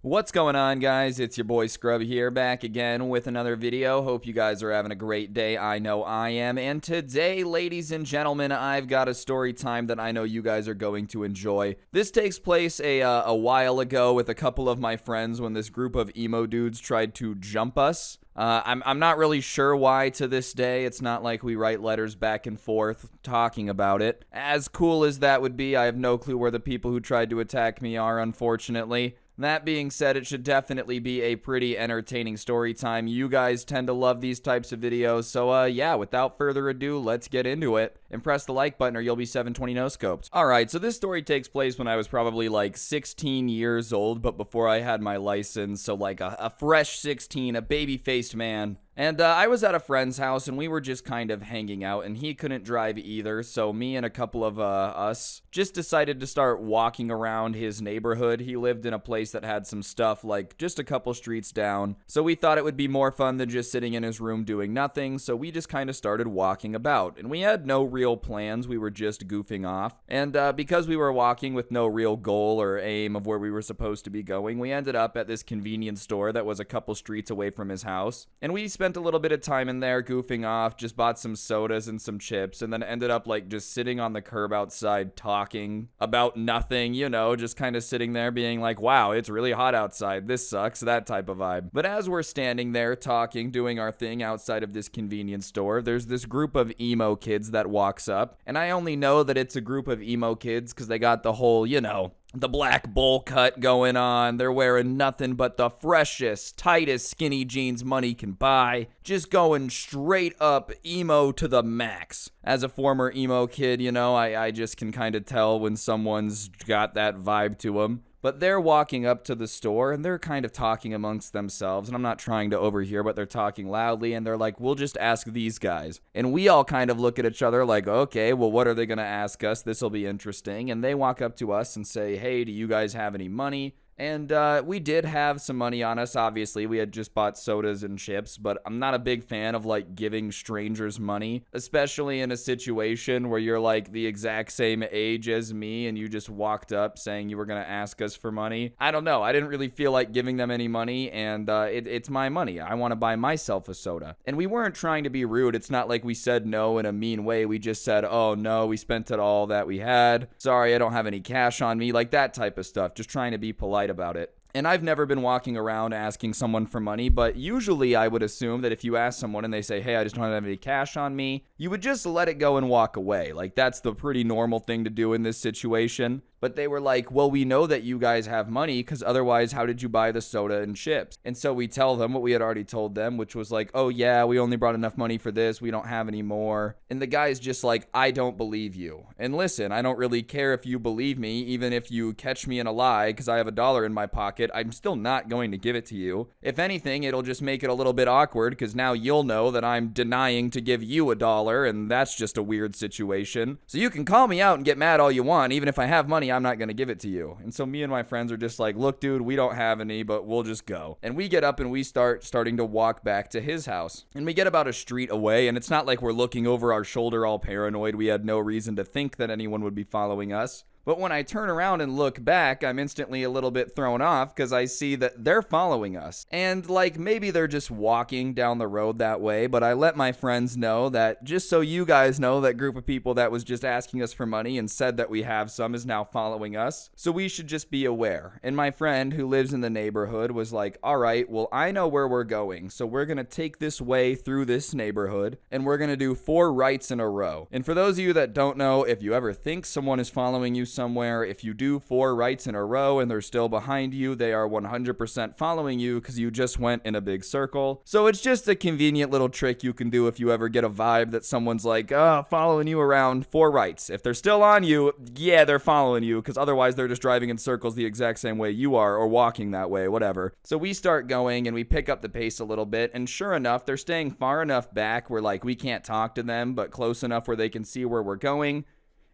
What's going on, guys? It's your boy Scrub here, back again with another video. Hope you guys are having a great day. I know I am. And today, ladies and gentlemen, I've got a story time that I know you guys are going to enjoy. This takes place a while ago with a couple of my friends when this group of emo dudes tried to jump us. I'm not really sure why to this day. It's not like we write letters back and forth talking about it. As cool as that would be, I have no clue where the people who tried to attack me are, unfortunately. That being said, it should definitely be a pretty entertaining story time. You guys tend to love these types of videos, so yeah, without further ado, let's get into it. And press the like button or you'll be 720 no-scoped. Alright, so this story takes place when I was probably like 16 years old, but before I had my license, so like a fresh 16, a baby-faced man. And I was at a friend's house, and we were just kind of hanging out, and he couldn't drive either, so me and a couple of us just decided to start walking around his neighborhood. He lived in a place that had some stuff, like, just a couple streets down, so we thought it would be more fun than just sitting in his room doing nothing, so we just kind of started walking about, and we had no real plans. We were just goofing off, and because we were walking with no real goal or aim of where we were supposed to be going, we ended up at this convenience store that was a couple streets away from his house, and we spent a little bit of time in there goofing off, just bought some sodas and some chips, and then ended up like just sitting on the curb outside talking about nothing, you know, just kind of sitting there being like, wow, it's really hot outside, this sucks, that type of vibe. But as we're standing there talking, doing our thing outside of this convenience store, there's this group of emo kids that walks up, and I only know that it's a group of emo kids because they got the whole, you know, the black bowl cut going on. They're wearing nothing but the freshest, tightest skinny jeans money can buy. Just going straight up emo to the max. As a former emo kid, you know, I just can kind of tell when someone's got that vibe to them. But they're walking up to the store, and they're kind of talking amongst themselves, and I'm not trying to overhear, but they're talking loudly, and they're like, we'll just ask these guys. And we all kind of look at each other like, okay, well, what are they going to ask us? This will be interesting. And they walk up to us and say, hey, do you guys have any money? And we did have some money on us, obviously. We had just bought sodas and chips, but I'm not a big fan of, like, giving strangers money, especially in a situation where you're, like, the exact same age as me and you just walked up saying you were going to ask us for money. I don't know. I didn't really feel like giving them any money, and it's my money. I want to buy myself a soda. And we weren't trying to be rude. It's not like we said no in a mean way. We just said, oh, no, we spent it all that we had. Sorry, I don't have any cash on me. Like, that type of stuff. Just trying to be polite about it. And I've never been walking around asking someone for money, but usually I would assume that if you ask someone and they say, hey, I just don't have any cash on me, you would just let it go and walk away. Like, that's the pretty normal thing to do in this situation. But they were like, well, we know that you guys have money because otherwise how did you buy the soda and chips? And so we tell them what we had already told them, which was like, oh yeah, we only brought enough money for this. We don't have any more. And the guy's just like, I don't believe you. And listen, I don't really care if you believe me, even if you catch me in a lie because I have $1 in my pocket. I'm still not going to give it to you. If anything, it'll just make it a little bit awkward because now you'll know that I'm denying to give you $1, and that's just a weird situation. So you can call me out and get mad all you want. Even if I have money, I'm not going to give it to you. And so me and my friends are just like, look, dude, we don't have any, but we'll just go. And we get up and we starting to walk back to his house. And we get about a street away, and it's not like we're looking over our shoulder all paranoid. We had no reason to think that anyone would be following us. But when I turn around and look back, I'm instantly a little bit thrown off because I see that they're following us. And like maybe they're just walking down the road that way, but I let my friends know that just so you guys know, that group of people that was just asking us for money and said that we have some is now following us. So we should just be aware. And my friend who lives in the neighborhood was like, all right, well, I know where we're going. So we're going to take this way through this neighborhood and we're going to do 4 rights in a row. And for those of you that don't know, if you ever think someone is following you somewhere, if you do 4 rights in a row and they're still behind you, they are 100% following you because you just went in a big circle. So it's just a convenient little trick you can do if you ever get a vibe that someone's like, following you around. 4 rights. If they're still on you, yeah, they're following you because otherwise they're just driving in circles the exact same way you are or walking that way, whatever. So we start going and we pick up the pace a little bit, and sure enough, they're staying far enough back where like we can't talk to them, but close enough where they can see where we're going.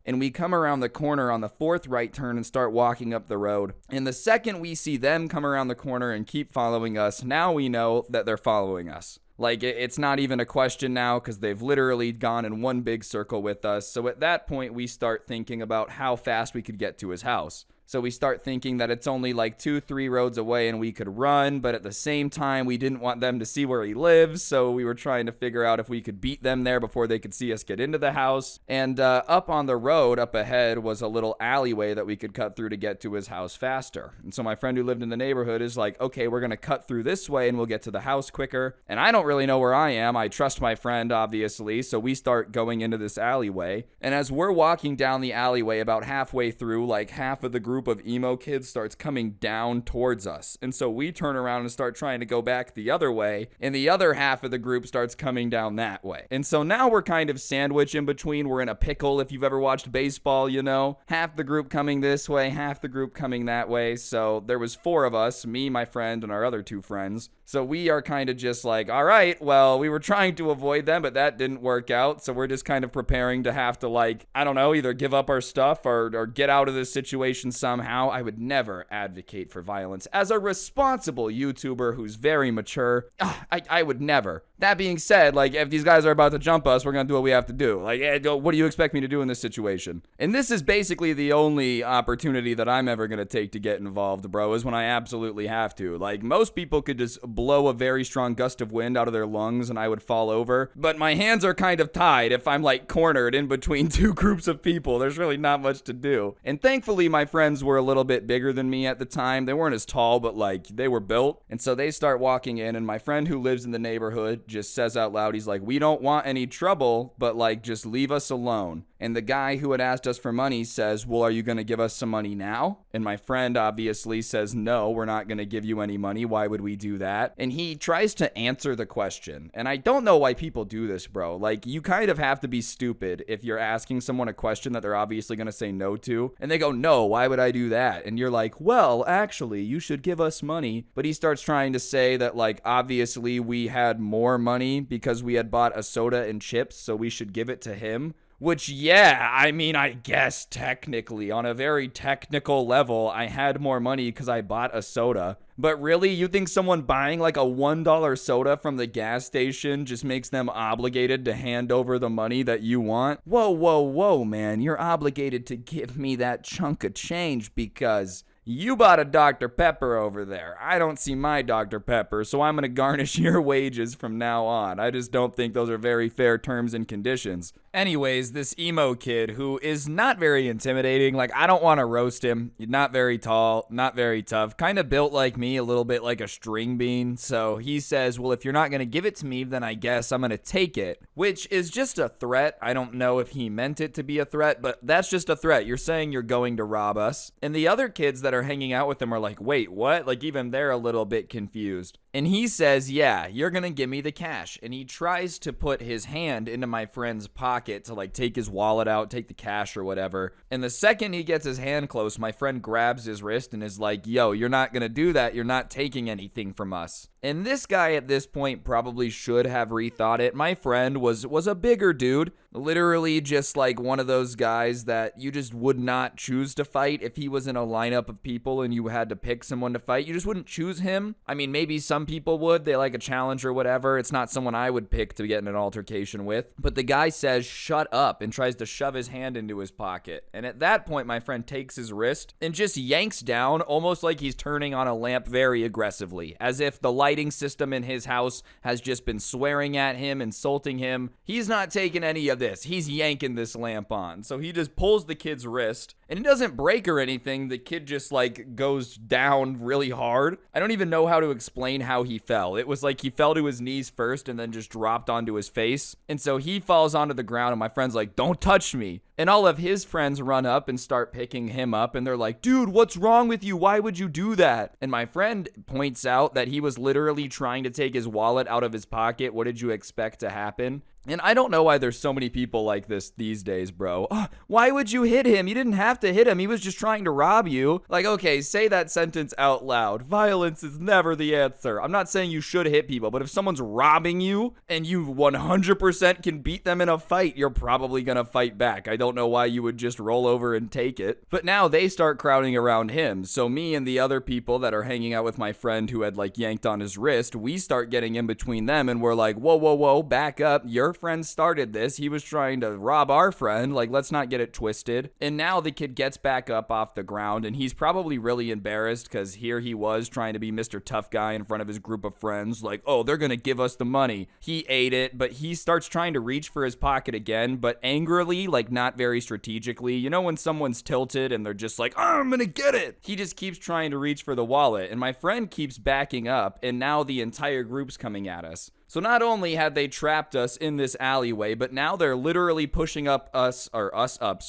And we come around the corner on the 4th right turn and start walking up the road. And the second we see them come around the corner and keep following us, now we know that they're following us. Like, it's not even a question now because they've literally gone in one big circle with us. So at that point, we start thinking about how fast we could get to his house. So we start thinking that it's only like 2-3 roads away and we could run, but at the same time, we didn't want them to see where he lives, so we were trying to figure out if we could beat them there before they could see us get into the house. And up on the road up ahead was a little alleyway that we could cut through to get to his house faster. And so my friend who lived in the neighborhood is like, okay, we're going to cut through this way and we'll get to the house quicker. And I don't really know where I am. I trust my friend, obviously, so we start going into this alleyway. And as we're walking down the alleyway, about halfway through, like half of the group of emo kids starts coming down towards us. And so we turn around and start trying to go back the other way, and the other half of the group starts coming down that way. And so now we're kind of sandwiched in between. We're in a pickle, if you've ever watched baseball, you know. Half the group coming this way, half the group coming that way. So there was 4 of us, me, my friend, and our other 2 friends. So we are kind of just like, all right, well, we were trying to avoid them, but that didn't work out. So we're just kind of preparing to have to, like, I don't know, either give up our stuff or get out of this situation somehow. I would never advocate for violence. As a responsible YouTuber who's very mature, I would never. That being said, like, if these guys are about to jump us, we're going to do what we have to do. Like, what do you expect me to do in this situation? And this is basically the only opportunity that I'm ever going to take to get involved, bro, is when I absolutely have to. Like, most people could just blow a very strong gust of wind out of their lungs and I would fall over. But my hands are kind of tied if I'm, like, cornered in between 2 groups of people. There's really not much to do. And thankfully, my friends were a little bit bigger than me at the time. They weren't as tall, but, like, they were built. And so they start walking in, and my friend who lives in the neighborhood just says out loud, he's like, we don't want any trouble, but, like, just leave us alone. And the guy who had asked us for money says, well, are you going to give us some money now? And my friend obviously says, no, we're not going to give you any money. Why would we do that? And he tries to answer the question. And I don't know why people do this, bro. Like, you kind of have to be stupid if you're asking someone a question that they're obviously going to say no to. And they go, no, why would I do that? And you're like, well, actually, you should give us money. But he starts trying to say that, like, obviously we had more money because we had bought a soda and chips, so we should give it to him. Which, yeah, I mean, I guess technically, on a very technical level, I had more money because I bought a soda. But really, you think someone buying like a $1 soda from the gas station just makes them obligated to hand over the money that you want? Whoa, whoa, whoa, man. You're obligated to give me that chunk of change because you bought a Dr. Pepper over there. I don't see my Dr. Pepper, so I'm going to garnish your wages from now on. I just don't think those are very fair terms and conditions. Anyways, this emo kid who is not very intimidating, like, I don't want to roast him. He's not very tall, not very tough, kind of built like me, a little bit like a string bean. So he says, well, if you're not going to give it to me, then I guess I'm going to take it, which is just a threat. I don't know if he meant it to be a threat, but that's just a threat. You're saying you're going to rob us. And the other kids that are hanging out with him are like, wait, what? Like, even they're a little bit confused. And he says, yeah, you're going to give me the cash. And he tries to put his hand into my friend's pocket to, like, take his wallet out, take the cash or whatever. And the second he gets his hand close, my friend grabs his wrist and is like, yo, you're not going to do that. You're not taking anything from us. And this guy at this point probably should have rethought it. My friend was a bigger dude, literally just like one of those guys that you just would not choose to fight if he was in a lineup of people and you had to pick someone to fight. You just wouldn't choose him. I mean, maybe some people would. They like a challenge or whatever. It's not someone I would pick to get in an altercation with. But the guy says, shut up, and tries to shove his hand into his pocket. And at that point, my friend takes his wrist and just yanks down, almost like he's turning on a lamp very aggressively, as if the lighting system in his house has just been swearing at him, insulting him. He's not taking any of this. He's yanking this lamp on. So he just pulls the kid's wrist, and it doesn't break or anything. The kid just, like, goes down really hard. I don't even know how to explain how he fell. It was like he fell to his knees first and then just dropped onto his face. And so he falls onto the ground, and my friend's like, don't touch me. And all of his friends run up and start picking him up, and they're like, dude, what's wrong with you? Why would you do that? And my friend points out that he was literally trying to take his wallet out of his pocket. What did you expect to happen? And I don't know why there's so many people like this these days, bro. Oh, why would you hit him? You didn't have to hit him. He was just trying to rob you. Like, okay, say that sentence out loud. Violence is never the answer. I'm not saying you should hit people, but if someone's robbing you and you 100% can beat them in a fight, you're probably gonna fight back. I don't know why you would just roll over and take it. But now they start crowding around him. So me and the other people that are hanging out with my friend who had, like, yanked on his wrist, we start getting in between them, and we're like, whoa, whoa, whoa, back up. You're our friend started this. He was trying to rob our friend. Like, let's not get it twisted. And now the kid gets back up off the ground, and he's probably really embarrassed because here he was trying to be Mr. Tough Guy in front of his group of friends. Like, oh, they're going to give us the money. He ate it, but he starts trying to reach for his pocket again, but angrily, like not very strategically. You know when someone's tilted and they're just like, oh, I'm going to get it. He just keeps trying to reach for the wallet, and my friend keeps backing up, and now the entire group's coming at us. So not only had they trapped us in this alleyway, but now they're literally pushing us up,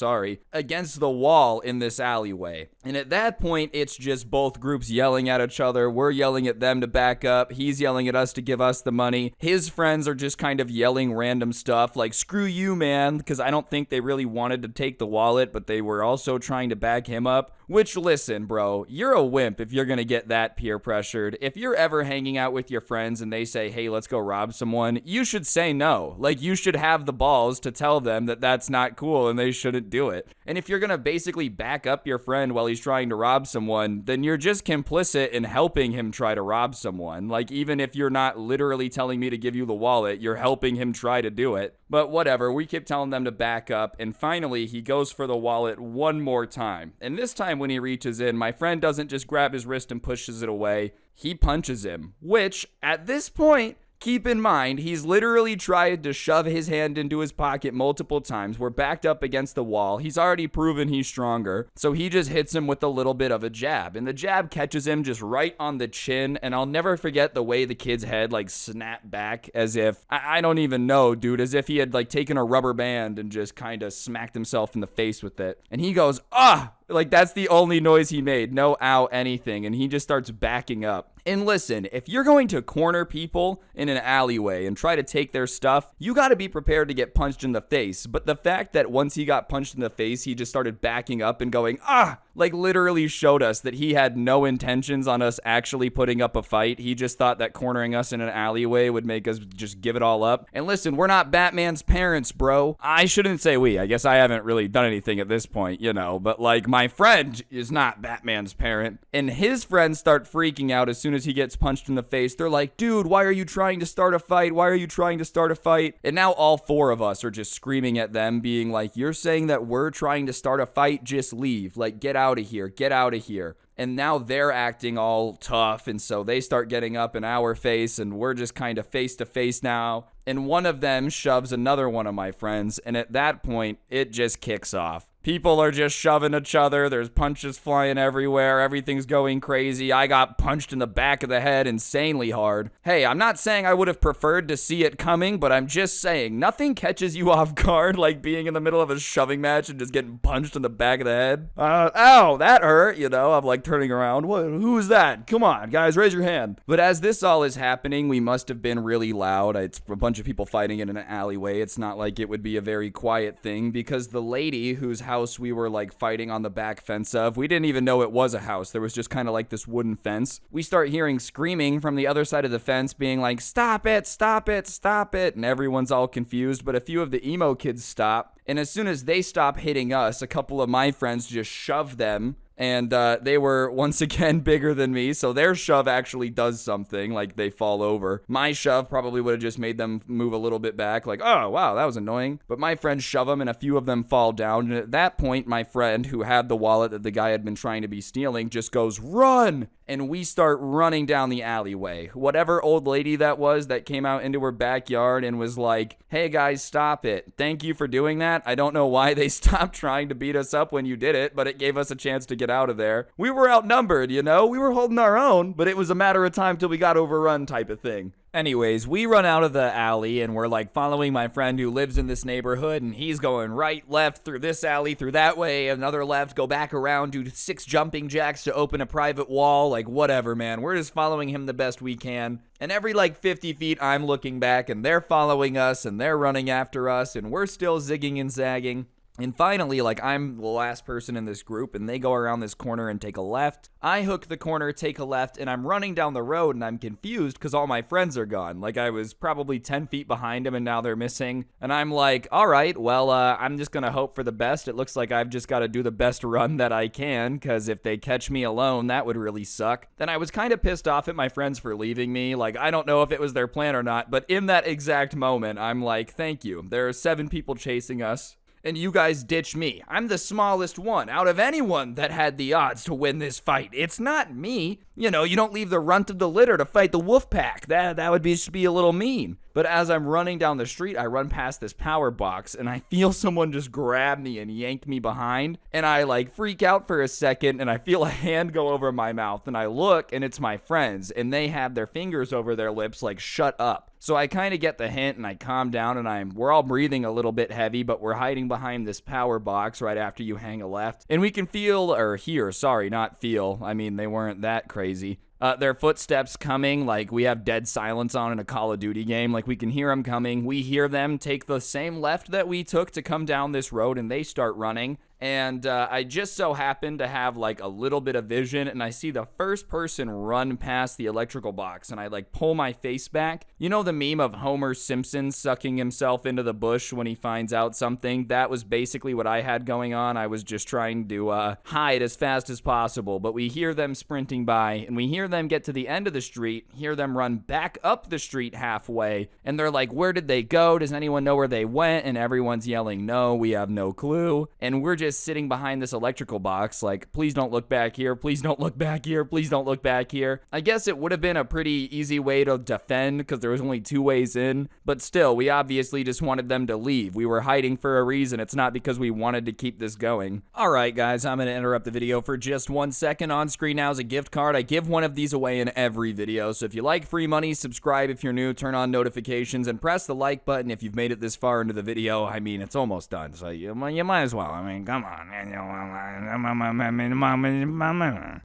against the wall in this alleyway. And at that point, it's just both groups yelling at each other. We're yelling at them to back up. He's yelling at us to give us the money. His friends are just kind of yelling random stuff like, screw you, man, because I don't think they really wanted to take the wallet, but they were also trying to back him up. Which, listen, bro, you're a wimp if you're going to get that peer pressured. If you're ever hanging out with your friends and they say, hey, let's go rob someone, you should say no. Like, you should have the balls to tell them that that's not cool and they shouldn't do it. And if you're going to basically back up your friend while he's trying to rob someone, then you're just complicit in helping him try to rob someone. Like, even if you're not literally telling me to give you the wallet, you're helping him try to do it. But whatever, we keep telling them to back up, and finally he goes for the wallet one more time. And this time when he reaches in, my friend doesn't just grab his wrist and pushes it away, he punches him. Which, at this point, keep in mind, he's literally tried to shove his hand into his pocket multiple times. We're backed up against the wall. He's already proven he's stronger. So he just hits him with a little bit of a jab. And the jab catches him just right on the chin. And I'll never forget the way the kid's head like snapped back as if, I don't even know, dude, as if he had like taken a rubber band and just kind of smacked himself in the face with it. And he goes, ah! Like, that's the only noise he made. No ow, anything. And he just starts backing up. And listen, if you're going to corner people in an alleyway and try to take their stuff, you got to be prepared to get punched in the face. But the fact that once he got punched in the face, he just started backing up and going, ah, like literally showed us that he had no intentions on us actually putting up a fight. He just thought that cornering us in an alleyway would make us just give it all up. And listen, we're not Batman's parents, bro. I shouldn't say we. I guess I haven't really done anything at this point, you know, but like my friend is not Batman's parent. And his friends start freaking out as soon as he gets punched in the face. They're like, dude, why are you trying to start a fight? Why are you trying to start a fight? And now all four of us are just screaming at them, being like, you're saying that we're trying to start a fight? Just leave. Like, get out of here. Get out of here. And now they're acting all tough, and so they start getting up in our face, and we're just kind of face to face now. And one of them shoves another one of my friends, and at that point, it just kicks off. People are just shoving each other. There's punches flying everywhere. Everything's going crazy. I got punched in the back of the head insanely hard. Hey, I'm not saying I would have preferred to see it coming, but I'm just saying nothing catches you off guard like being in the middle of a shoving match and just getting punched in the back of the head. Ow, that hurt, you know. I'm like turning around. Who's that? Come on, guys, raise your hand. But as this all is happening, we must have been really loud. It's a bunch of people fighting in an alleyway. It's not like it would be a very quiet thing because the lady whose house we were like fighting on the back fence of, we didn't even know it was a house. There was just kind of like this wooden fence. We start hearing screaming from the other side of the fence being like, stop it, stop it, stop it. And everyone's all confused, but a few of the emo kids stop. And as soon as they stop hitting us, a couple of my friends just shove them. And they were, once again, bigger than me, so their shove actually does something, like they fall over. My shove probably would have just made them move a little bit back, like, oh, wow, that was annoying. But my friends shove them, and a few of them fall down. And at that point, my friend, who had the wallet that the guy had been trying to be stealing, just goes, run! And we start running down the alleyway. Whatever old lady that was that came out into her backyard and was like, hey guys, stop it. Thank you for doing that. I don't know why they stopped trying to beat us up when you did it, but it gave us a chance to get out of there. We were outnumbered, you know? We were holding our own, but it was a matter of time till we got overrun type of thing. Anyways, we run out of the alley and we're like following my friend who lives in this neighborhood, and he's going right, left, through this alley, through that way, another left, go back around, do 6 jumping jacks to open a private wall, like whatever, man. We're just following him the best we can. And every like 50 feet, I'm looking back and they're following us and they're running after us and we're still zigging and zagging. And finally, like, I'm the last person in this group, and they go around this corner and take a left. I hook the corner, take a left, and I'm running down the road, and I'm confused because all my friends are gone. Like, I was probably 10 feet behind them, and now they're missing. And I'm like, all right, well, I'm just going to hope for the best. It looks like I've just got to do the best run that I can, because if they catch me alone, that would really suck. Then I was kind of pissed off at my friends for leaving me. Like, I don't know if it was their plan or not, but in that exact moment, I'm like, thank you. There are 7 people chasing us, and you guys ditch me. I'm the smallest one out of anyone that had the odds to win this fight. It's not me. You know, you don't leave the runt of the litter to fight the wolf pack. That would just be a little mean. But as I'm running down the street, I run past this power box, and I feel someone just grab me and yank me behind. And I, like, freak out for a second, and I feel a hand go over my mouth. And I look, and it's my friends, and they have their fingers over their lips, like, shut up. So I kind of get the hint, and I calm down, and we're all breathing a little bit heavy, but we're hiding behind this power box right after you hang a left. And we can feel, or hear, sorry, not feel. I mean, they weren't that crazy. Their footsteps coming, like we have dead silence on in a Call of Duty game. Like, we can hear them coming. We hear them take the same left that we took to come down this road, and they start running. And I just so happen to have, like, a little bit of vision, and I see the first person run past the electrical box, and I, like, pull my face back. You know the meme of Homer Simpson sucking himself into the bush when he finds out something? That was basically what I had going on. I was just trying to hide as fast as possible, but we hear them sprinting by, and we hear them get to the end of the street, hear them run back up the street halfway, and they're like, where did they go? Does anyone know where they went? And everyone's yelling, no, we have no clue. And we're just sitting behind this electrical box, like, please don't look back here, please don't look back here, please don't look back here. I guess it would have been a pretty easy way to defend because there was only 2 ways in, but still, we obviously just wanted them to leave. We were hiding for a reason. It's not because we wanted to keep this going. Alright guys, I'm gonna interrupt the video for just 1 second. On screen now is a gift card. I give one of these away in every video, so if you like free money, subscribe if you're new, turn on notifications, and press the like button if you've made it this far into the video. I mean, it's almost done, so you might as well. I mean, come on.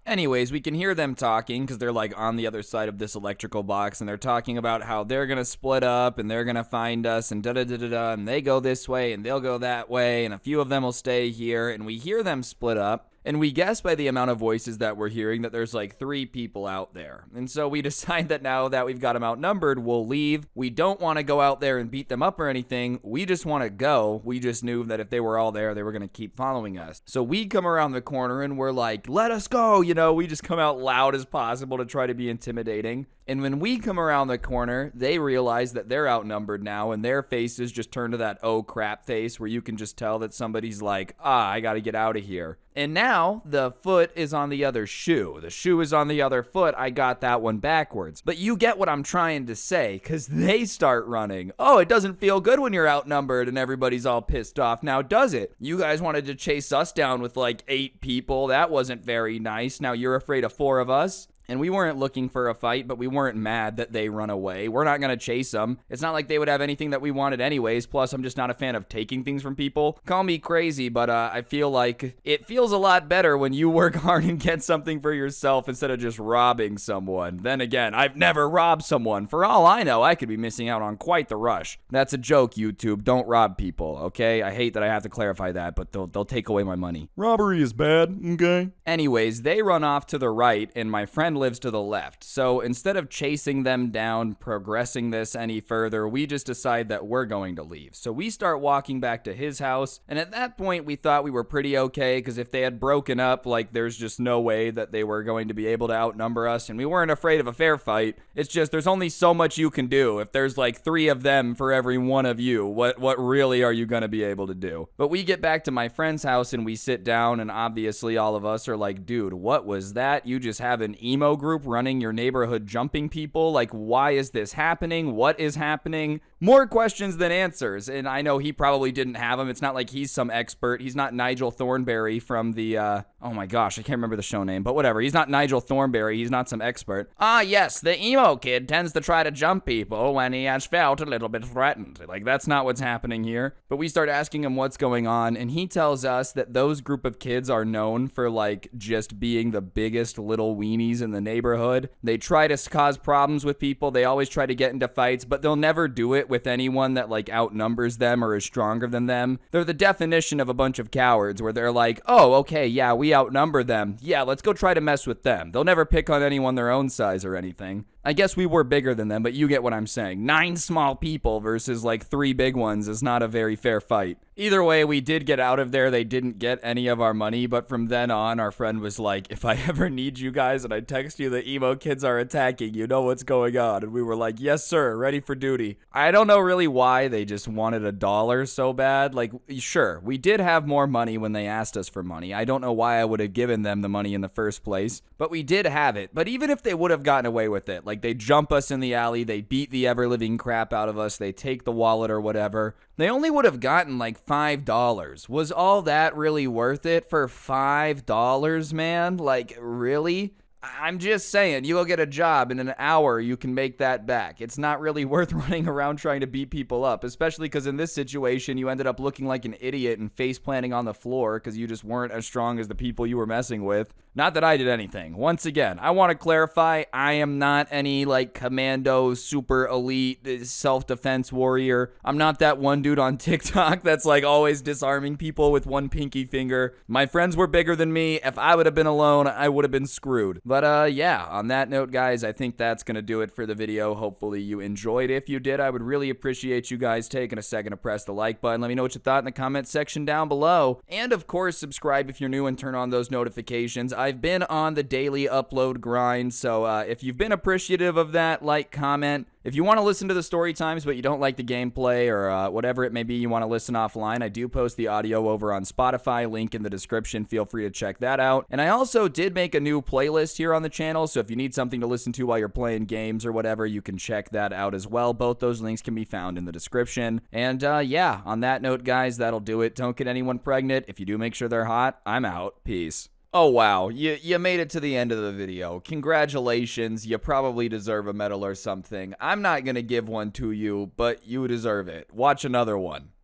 Anyways, we can hear them talking because they're like on the other side of this electrical box, and they're talking about how they're gonna split up and they're gonna find us and da-da-da-da-da, and they go this way and they'll go that way, and a few of them will stay here, and we hear them split up. And we guess by the amount of voices that we're hearing that there's like 3 people out there. And so we decide that now that we've got them outnumbered, we'll leave. We don't want to go out there and beat them up or anything. We just want to go. We just knew that if they were all there, they were going to keep following us. So we come around the corner and we're like, let us go. You know, we just come out loud as possible to try to be intimidating. And when we come around the corner, they realize that they're outnumbered now, and their faces just turn to that oh crap face where you can just tell that somebody's like, I gotta get out of here. And now the foot is on the other shoe. The shoe is on the other foot. I got that one backwards. But you get what I'm trying to say, because they start running. Oh, it doesn't feel good when you're outnumbered and everybody's all pissed off now, does it? You guys wanted to chase us down with like 8 people. That wasn't very nice. Now you're afraid of 4 of us. And we weren't looking for a fight, but we weren't mad that they run away. We're not going to chase them. It's not like they would have anything that we wanted anyways. Plus, I'm just not a fan of taking things from people. Call me crazy, but I feel like it feels a lot better when you work hard and get something for yourself instead of just robbing someone. Then again, I've never robbed someone. For all I know, I could be missing out on quite the rush. That's a joke, YouTube. Don't rob people, okay? I hate that I have to clarify that, but they'll take away my money. Robbery is bad, okay? Anyways, they run off to the right, and my friend lives to the left. So instead of chasing them down, progressing this any further, we just decide that we're going to leave. So we start walking back to his house, and at that point we thought we were pretty okay, because if they had broken up, like, there's just no way that they were going to be able to outnumber us, and we weren't afraid of a fair fight. It's just there's only so much you can do. If there's like 3 of them for every 1 of you, what really are you going to be able to do? But we get back to my friend's house and we sit down, and obviously all of us are like, dude, what was that? You just have an emo group running your neighborhood jumping people? Like, why is this happening? What is happening? More questions than answers, and I know he probably didn't have them. It's not like he's some expert. He's not Nigel Thornberry from the, oh my gosh, I can't remember the show name, but whatever. He's not Nigel Thornberry. He's not some expert. Ah, yes, the emo kid tends to try to jump people when he has felt a little bit threatened. Like, that's not what's happening here. But we start asking him what's going on, and he tells us that those group of kids are known for, like, just being the biggest little weenies in the neighborhood. They try to cause problems with people. They always try to get into fights, but they'll never do it with anyone that like outnumbers them or is stronger than them. They're the definition of a bunch of cowards where they're like, oh, okay, yeah, we outnumber them. Yeah, let's go try to mess with them. They'll never pick on anyone their own size or anything. I guess we were bigger than them, but you get what I'm saying. 9 small people versus like 3 big ones is not a very fair fight. Either way, we did get out of there. They didn't get any of our money, but from then on, our friend was like, if I ever need you guys and I text you the emo kids are attacking, you know what's going on. And we were like, yes, sir, ready for duty. I don't know really why they just wanted $1 so bad. Like, sure, we did have more money when they asked us for money. I don't know why I would have given them the money in the first place, but we did have it. But even if they would have gotten away with it, like they jump us in the alley, they beat the ever-living crap out of us, they take the wallet or whatever, they only would have gotten like $5. Was all that really worth it for $5, man? Like, really? I'm just saying, you go get a job in an hour, you can make that back. It's not really worth running around trying to beat people up, especially because in this situation, you ended up looking like an idiot and face planting on the floor because you just weren't as strong as the people you were messing with. Not that I did anything. Once again, I want to clarify, I am not any like commando, super elite, self-defense warrior. I'm not that one dude on TikTok that's like always disarming people with one pinky finger. My friends were bigger than me. If I would have been alone, I would have been screwed. But yeah, on that note, guys, I think that's going to do it for the video. Hopefully you enjoyed. If you did, I would really appreciate you guys taking a second to press the like button. Let me know what you thought in the comment section down below. And of course, subscribe if you're new and turn on those notifications. I've been on the daily upload grind, so if you've been appreciative of that, like, comment. If you want to listen to the story times, but you don't like the gameplay or whatever it may be, you want to listen offline, I do post the audio over on Spotify, link in the description. Feel free to check that out. And I also did make a new playlist here on the channel, so if you need something to listen to while you're playing games or whatever, you can check that out as well. Both those links can be found in the description. And yeah, on that note, guys, that'll do it. Don't get anyone pregnant. If you do, make sure they're hot. I'm out. Peace. Oh wow, you made it to the end of the video. Congratulations, you probably deserve a medal or something. I'm not gonna give one to you, but you deserve it. Watch another one.